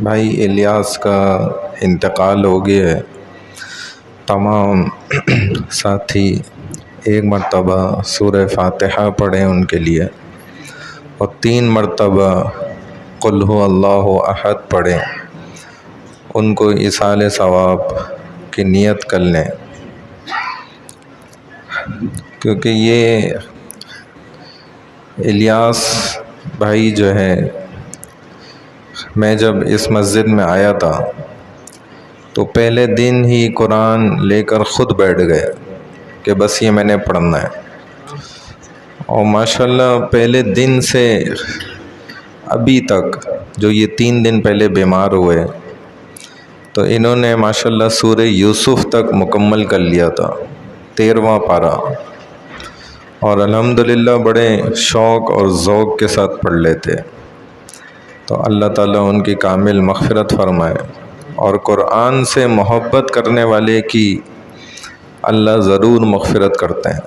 بھائی الیاس کا انتقال ہو گیا ہے۔ تمام ساتھی ایک مرتبہ سورہ فاتحہ پڑھیں ان کے لیے، اور 3 مرتبہ قل هو اللہ احد پڑھیں، ان کو ایصال ثواب کی نیت کر لیں، کیونکہ یہ الیاس بھائی جو ہے، میں جب اس مسجد میں آیا تھا تو پہلے دن ہی قرآن لے کر خود بیٹھ گئے کہ بس یہ میں نے پڑھنا ہے، اور ماشاءاللہ پہلے دن سے ابھی تک، جو یہ 3 دن پہلے بیمار ہوئے تو انہوں نے ماشاءاللہ سورہ یوسف تک مکمل کر لیا تھا، 13واں پارہ، اور الحمدللہ بڑے شوق اور ذوق کے ساتھ پڑھ لیتے۔ تو اللہ تعالیٰ ان کی کامل مغفرت فرمائے، اور قرآن سے محبت کرنے والے کی اللہ ضرور مغفرت کرتے ہیں،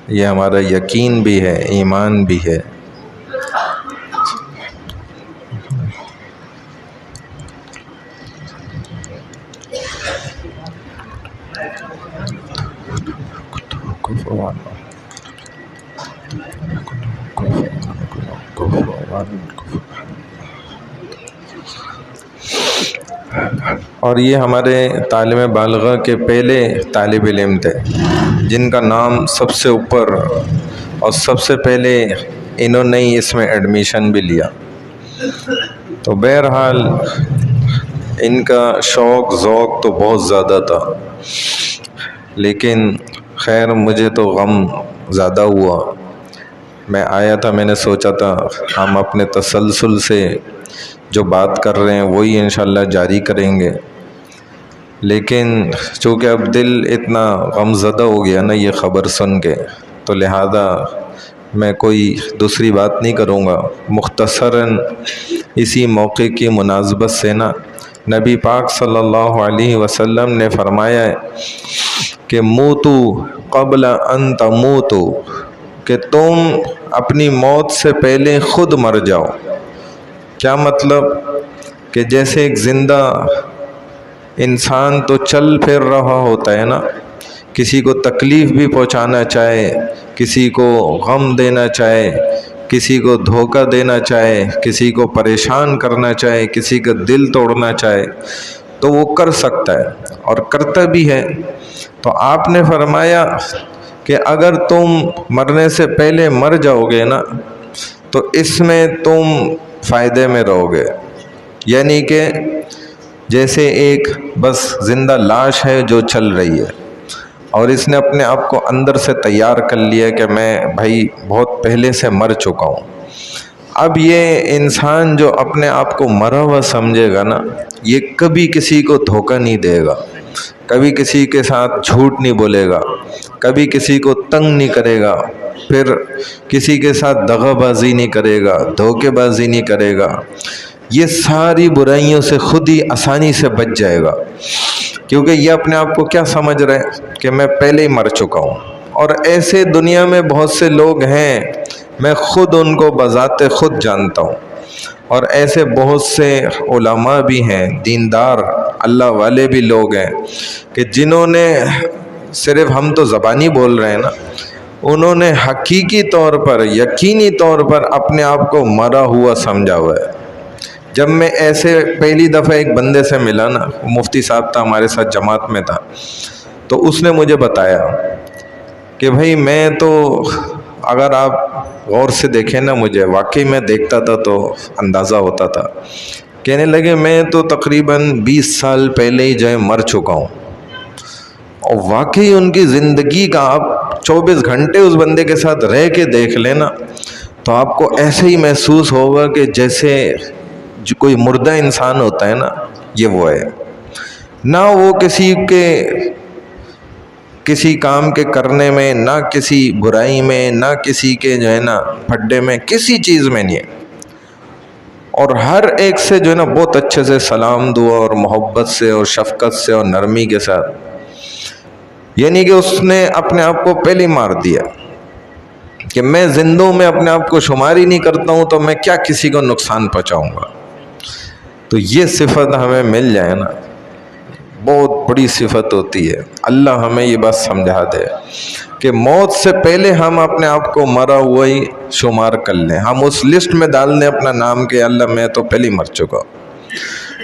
یہ ہمارا یقین بھی ہے، ایمان بھی ہے۔ اور یہ ہمارے تعلیم بالغہ کے پہلے طالب علم تھے، جن کا نام سب سے اوپر اور سب سے پہلے انہوں نے ہی اس میں ایڈمیشن بھی لیا۔ تو بہرحال ان کا شوق ذوق تو بہت زیادہ تھا، لیکن خیر مجھے تو غم زیادہ ہوا۔ میں آیا تھا، میں نے سوچا تھا ہم اپنے تسلسل سے جو بات کر رہے ہیں وہی انشاءاللہ جاری کریں گے، لیکن چونکہ اب دل اتنا غم زدہ ہو گیا نا یہ خبر سن کے، تو لہذا میں کوئی دوسری بات نہیں کروں گا۔ مختصراً اسی موقع کی مناسبت سے نا، نبی پاک صلی اللہ علیہ وسلم نے فرمایا ہے کہ موتو قبل ان تموتو، کہ تم اپنی موت سے پہلے خود مر جاؤ۔ کیا مطلب؟ کہ جیسے ایک زندہ انسان تو چل پھر رہا ہوتا ہے نا، کسی کو تکلیف بھی پہنچانا چاہے، کسی کو غم دینا چاہے، کسی کو دھوکہ دینا چاہے، کسی کو پریشان کرنا چاہے، کسی کا دل توڑنا چاہے تو وہ کر سکتا ہے اور کرتا بھی ہے۔ تو آپ نے فرمایا کہ اگر تم مرنے سے پہلے مر جاؤ گے نا تو اس میں تم فائدے میں رہو گے، یعنی کہ جیسے ایک بس زندہ لاش ہے جو چل رہی ہے، اور اس نے اپنے آپ کو اندر سے تیار کر لیا کہ میں بھائی بہت پہلے سے مر چکا ہوں۔ اب یہ انسان جو اپنے آپ کو مرا ہوا سمجھے گا نا، یہ کبھی کسی کو دھوکہ نہیں دے گا، کبھی کسی کے ساتھ جھوٹ نہیں بولے گا، کبھی کسی کو تنگ نہیں کرے گا، پھر کسی کے ساتھ دغا بازی نہیں کرے گا، دھوکے بازی نہیں کرے گا، یہ ساری برائیوں سے خود ہی آسانی سے بچ جائے گا، کیونکہ یہ اپنے آپ کو کیا سمجھ رہے ہیں کہ میں پہلے ہی مر چکا ہوں۔ اور ایسے دنیا میں بہت سے لوگ ہیں، میں خود ان کو بذات خود جانتا ہوں، اور ایسے بہت سے علماء بھی ہیں، دیندار اللہ والے بھی لوگ ہیں کہ جنہوں نے صرف، ہم تو زبانی بول رہے ہیں نا، انہوں نے حقیقی طور پر، یقینی طور پر اپنے آپ کو مرا ہوا سمجھا ہوا ہے۔ جب میں ایسے پہلی دفعہ ایک بندے سے ملا نا، مفتی صاحب تھا ہمارے ساتھ، جماعت میں تھا، تو اس نے مجھے بتایا کہ بھائی میں تو، اگر آپ غور سے دیکھیں نا مجھے، واقعی میں دیکھتا تھا تو اندازہ ہوتا تھا، کہنے لگے میں تو تقریباً 20 سال پہلے ہی جو ہے مر چکا ہوں۔ اور واقعی ان کی زندگی کا آپ 24 گھنٹے اس بندے کے ساتھ رہ کے دیکھ لینا تو آپ کو ایسے ہی محسوس ہوگا کہ جیسے جو کوئی مردہ انسان ہوتا ہے نا، یہ وہ ہے، نہ وہ کسی کام کے کرنے میں، نہ کسی برائی میں، نہ کسی کے جو ہے نا پھڈے میں، کسی چیز میں نہیں ہے، اور ہر ایک سے جو ہے نا بہت اچھے سے سلام دعا اور محبت سے اور شفقت سے اور نرمی کے ساتھ، یعنی کہ اس نے اپنے آپ کو پہلے مار دیا کہ میں زندوں میں اپنے آپ کو شمار ہی نہیں کرتا ہوں تو میں کیا کسی کو نقصان پہنچاؤں گا۔ تو یہ صفت ہمیں مل جائے نا، بہت بڑی صفت ہوتی ہے۔ اللہ ہمیں یہ بات سمجھا دے کہ موت سے پہلے ہم اپنے آپ کو مرا ہوا ہی شمار کر لیں، ہم اس لسٹ میں ڈال دیں اپنا نام کہ اللہ میں تو پہلے مر چکا۔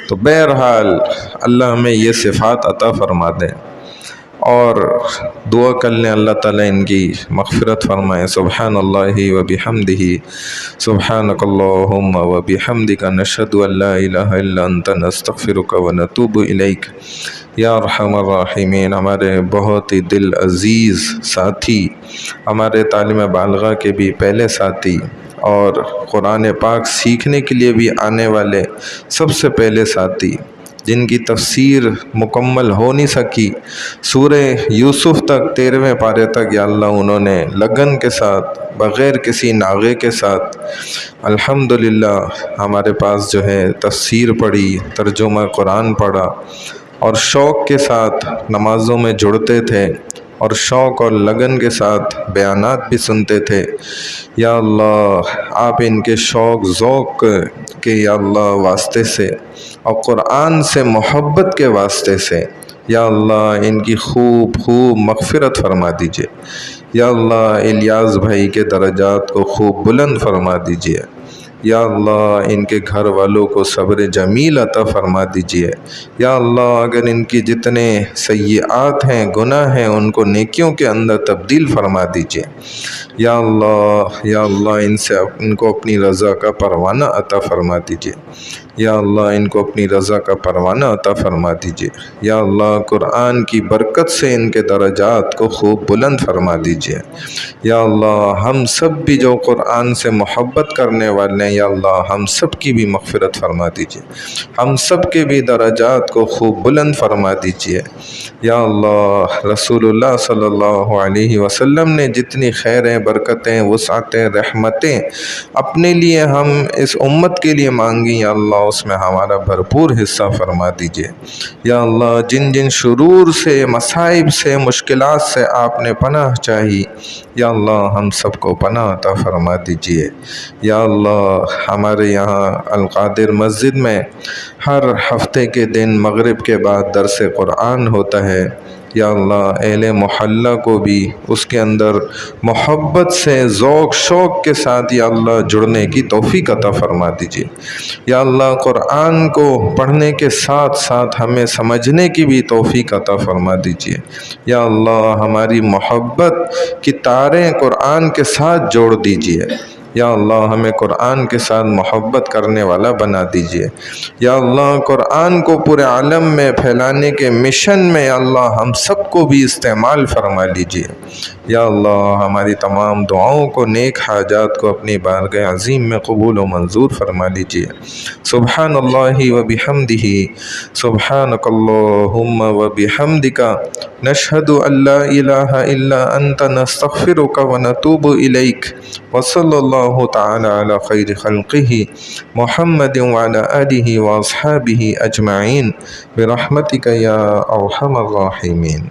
تو بہرحال اللہ ہمیں یہ صفات عطا فرما دے، اور دعا کر لیں اللہ تعالیٰ ان کی مغفرت فرمائے۔ سبحان اللہ و بحمدہ، سبحانک اللہم و بحمدک، نشہد ان لا الہ الا انت، نستغفرک و نتوب الیک۔ یا ارحم الراحمین، ہمارے بہت ہی دل عزیز ساتھی، ہمارے تعلیم بالغہ کے بھی پہلے ساتھی، اور قرآن پاک سیکھنے کے لیے بھی آنے والے سب سے پہلے ساتھی، جن کی تفسیر مکمل ہو نہیں سکی سورہ یوسف تک 13ویں پارے تک، یا اللہ انہوں نے لگن کے ساتھ بغیر کسی ناغے کے ساتھ الحمدللہ ہمارے پاس جو ہے تفسیر پڑھی، ترجمہ قرآن پڑھا، اور شوق کے ساتھ نمازوں میں جڑتے تھے، اور شوق اور لگن کے ساتھ بیانات بھی سنتے تھے۔ یا اللہ آپ ان کے شوق ذوق کے یا اللہ واسطے سے، اور قرآن سے محبت کے واسطے سے، یا اللہ ان کی خوب خوب مغفرت فرما دیجئے۔ یا اللہ الیاس بھائی کے درجات کو خوب بلند فرما دیجئے۔ یا اللہ ان کے گھر والوں کو صبر جمیل عطا فرما دیجئے۔ یا اللہ اگر ان کی جتنے سیئات ہیں، گناہ ہیں، ان کو نیکیوں کے اندر تبدیل فرما دیجئے۔ یا اللہ ان کو اپنی رضا کا پروانہ عطا فرما دیجئے۔ یا اللہ ان کو اپنی رضا کا پروانہ عطا فرما دیجئے۔ یا اللہ قرآن کی برکت سے ان کے درجات کو خوب بلند فرما دیجئے۔ یا اللہ ہم سب بھی جو قرآن سے محبت کرنے والے ہیں، یا اللہ ہم سب کی بھی مغفرت فرما دیجئے، ہم سب کے بھی درجات کو خوب بلند فرما دیجئے۔ یا اللہ رسول اللہ صلی اللہ علیہ وسلم نے جتنی خیریں، برکتیں، وسعتیں، رحمتیں اپنے لیے ہم اس امت کے لیے مانگی، یا اللہ اس میں ہمارا بھرپور حصہ فرما دیجئے۔ یا اللہ جن جن شرور سے، مصائب سے، مشکلات سے آپ نے پناہ چاہی، یا اللہ ہم سب کو پناہ عطا فرما دیجئے۔ یا اللہ ہمارے یہاں القادر مسجد میں ہر ہفتے کے دن مغرب کے بعد درس قرآن ہوتا ہے۔ یا اللہ اہل محلہ کو بھی اس کے اندر محبت سے، ذوق شوق کے ساتھ یا اللہ جڑنے کی توفیق عطا فرما دیجئے۔ یا اللہ قرآن کو پڑھنے کے ساتھ ساتھ ہمیں سمجھنے کی بھی توفیق عطا فرما دیجئے۔ یا اللہ ہماری محبت کی تاریں قرآن کے ساتھ جوڑ دیجئے۔ یا اللہ ہمیں قرآن کے ساتھ محبت کرنے والا بنا دیجئے۔ یا اللہ قرآن کو پورے عالم میں پھیلانے کے مشن میں یا اللہ ہم سب کو بھی استعمال فرما لیجئے۔ یا اللہ ہماری تمام دعاؤں کو، نیک حاجات کو اپنی بارگاہ عظیم میں قبول و منظور فرما لیجئے۔ سبحان اللہ و بحمدہ، سبحانک اللہم و بحمدک، نشہد ان لا الہ الا انت، نستغفرک و نتوب الیک۔ وصلی اللہ تعالی علی خیر خلقہ محمد وعلی آلہ واصحابہ اجمعین برحمتک یا ارحم الراحمین۔